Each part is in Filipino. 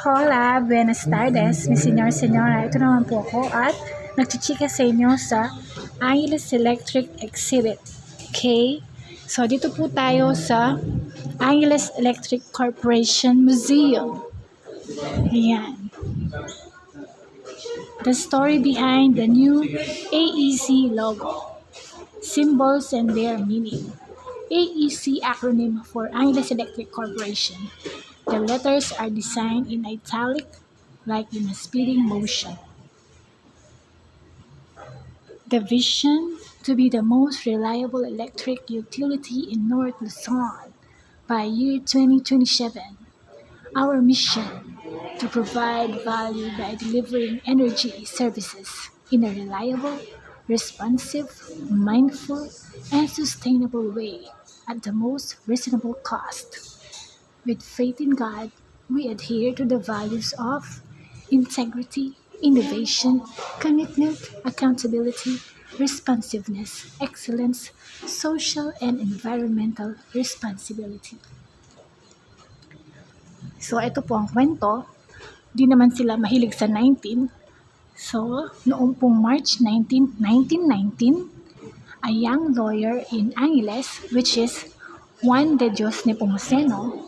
Hola, buenas tardes, mi senyor-senyora. Ito naman po ako at nagchichika sa inyo sa Angeles Electric Exhibit. Okay? So, dito po tayo sa Angeles Electric Corporation Museum. Ayan. The story behind the new AEC logo. Symbols and their meaning. AEC acronym for Angeles Electric Corporation. The letters are designed in italic, like in a speeding motion. The vision to be the most reliable electric utility in North Luzon by year 2027. Our mission to provide value by delivering energy services in a reliable, responsive, mindful, and sustainable way at the most reasonable cost. With faith in God, we adhere to the values of integrity, innovation, commitment, accountability, responsiveness, excellence, social and environmental responsibility. So, ito po ang kwento. Di naman sila mahilig sa 19. So, noong pong March 19, 1919, a young lawyer in Angeles, which is Juan de Dios Nepomuceno,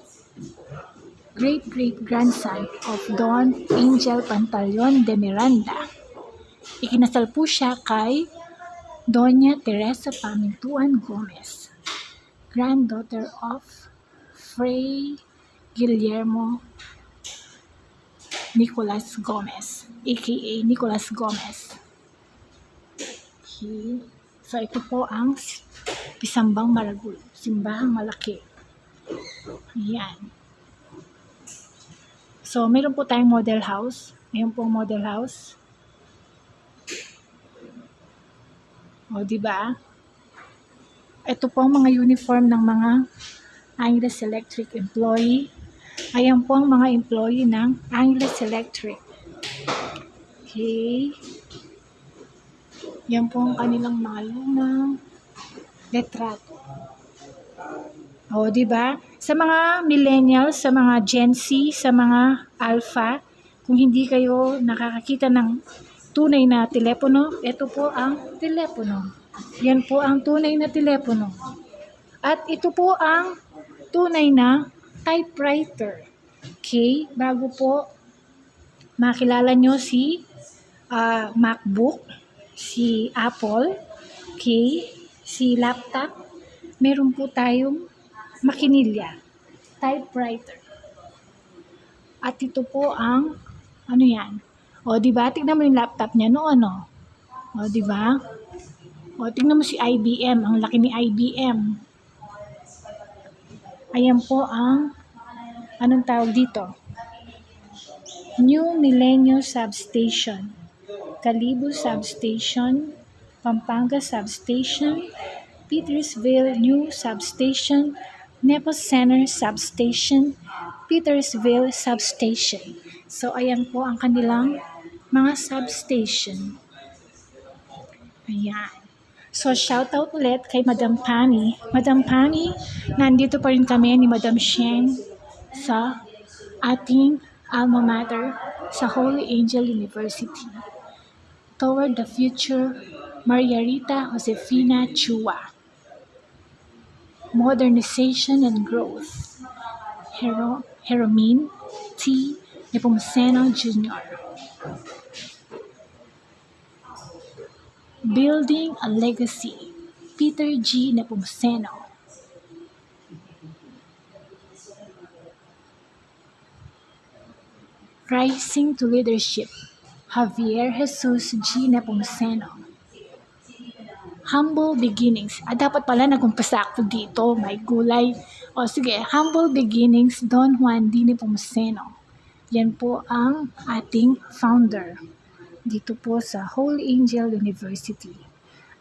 great-great-grandson of Don Angel Pantaleon de Miranda. Ikinasal po siya kay Doña Teresa Pamintuan Gomez, granddaughter of Fray Guillermo Nicolas Gomez, aka Nicolas Gomez. Okay. So ito po ang Pisambang Maragul, simbahang malaki. Ayan. So, meron po tayong model house. Ayan po ang model house. O, diba? Ito po ang mga uniform ng mga Angeles Electric employee. Ayan po ang mga employee ng Angeles Electric. Okay. Yan po ang kanilang mga lumang retrato. O, diba? Sa mga millennials, sa mga Gen Z, sa mga Alpha, kung hindi kayo nakakakita ng tunay na telepono, ito po ang telepono. Yan po ang tunay na telepono. At ito po ang tunay na typewriter. Okay? Bago po makilala nyo si MacBook, si Apple, okay? Si laptop, meron po tayong makinilya, typewriter. At ito po ang, ano yan? O, diba? Tignan mo yung laptop niya noon, no? O, diba? O, tignan mo si IBM, ang laki ni IBM. Ayan po ang, anong tawag dito? New Millennium Substation, Calibo Substation, Pampanga Substation, Petersville New Substation, Nepos Center Substation, Petersville Substation. So, ayan po ang kanilang mga substation. Ayan. So, shoutout ulit kay Madam Pani. Madam Pani, nandito pa rin kami ni Madam Sheng sa ating alma mater sa Holy Angel University. Toward the future, Maria Rita Josefina Chua. Modernization and Growth, Heromine T. Nepomuceno Jr. Building a Legacy, Peter G. Nepomuceno. Rising to Leadership, Javier Jesus G. Nepomuceno. Humble Beginnings. Dapat pala nag-umpisa ako dito. May gulay. O sige, Humble Beginnings, Don Juan D. Nepomuceno. Yan po ang ating founder. Dito po sa Holy Angel University.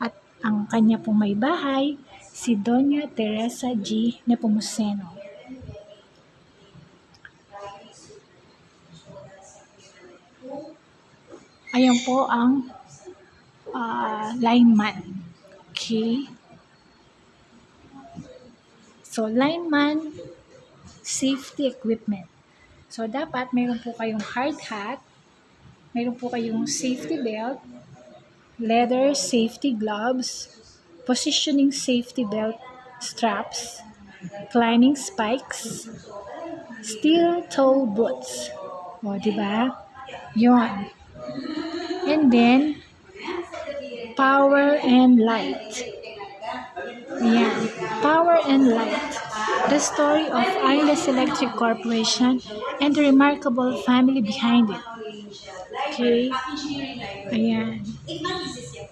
At ang kanya pong may bahay, si Doña Teresa G. Nepomuceno. Ayan po ang lineman. Okay. So, lineman, safety equipment. So, dapat mayroon po kayong hard hat, mayroon po kayong safety belt, leather safety gloves, positioning safety belt straps, climbing spikes, steel toe boots. O, di ba? Yun. And then, power and light. Ayan. Power and light. The story of Wireless Electric Corporation and the remarkable family behind it. Okay? Ayan.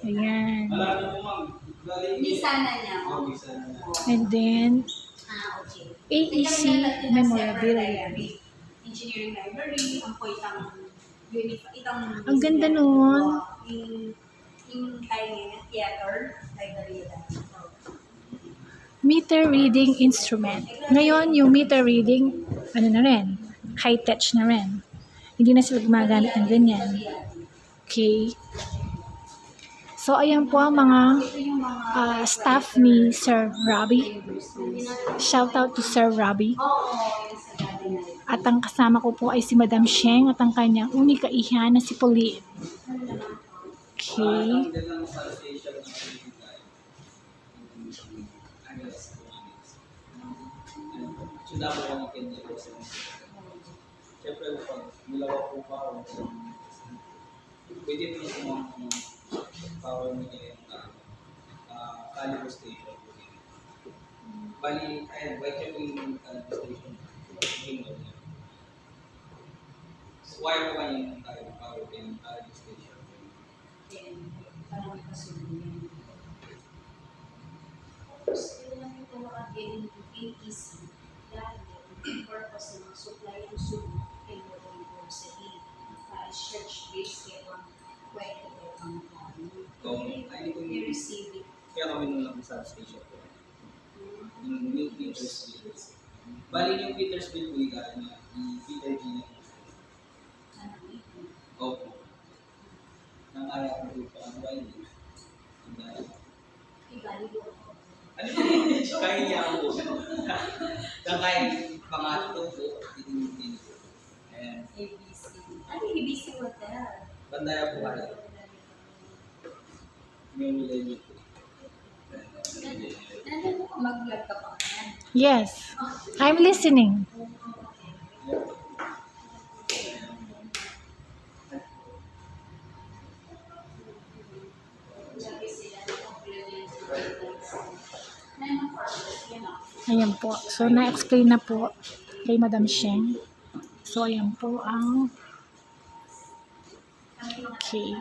Ayan. And then, AEC memorabilia. Engineering library, ang po itang Ang ganda nun. yung kaya theater library. Meter reading instrument. Ngayon, yung meter reading, ano na rin, high-tech na rin. Hindi na sila gumagamit ng ganyan. Okay. So, ayan po ang mga staff ni Sir Robbie. Shout out to Sir Robbie. At ang kasama ko po ay si Madam Sheng at ang kanyang unika iha na si Pauline. Okay. Siyempre, pag nilawa po pa ako, pwede po yung power niya yung Calibre Station. Bali, ayun, white siya po yung Calibre Station. So, wire po kanya yung power yung Calibre Station. Gusto lang ito makagawin ng AEC dahil ang purpose ng supply ng sumo ay walang grocery. Church-based kaya ang pwede kayo ang i-receive it. Kaya kami nung lang sa station po. Yung New Petersville. Bali yung Petersville po yung Peter G. Opo. Nangaya ko po ang wine. Ibalido ako. Ano yun? Kaya niya ako. Kaya pangatlo po, hindi po. Ayan. ABC. Ano yung ABC Hotel? Bandaya po kaya. May millennium po. Nandun mo mag-vlog ka pa yan. Yes. I'm listening. Sabi sila na Ayan po. So, na-explain na po kay Madam Sheng. So, ayan po ang okay.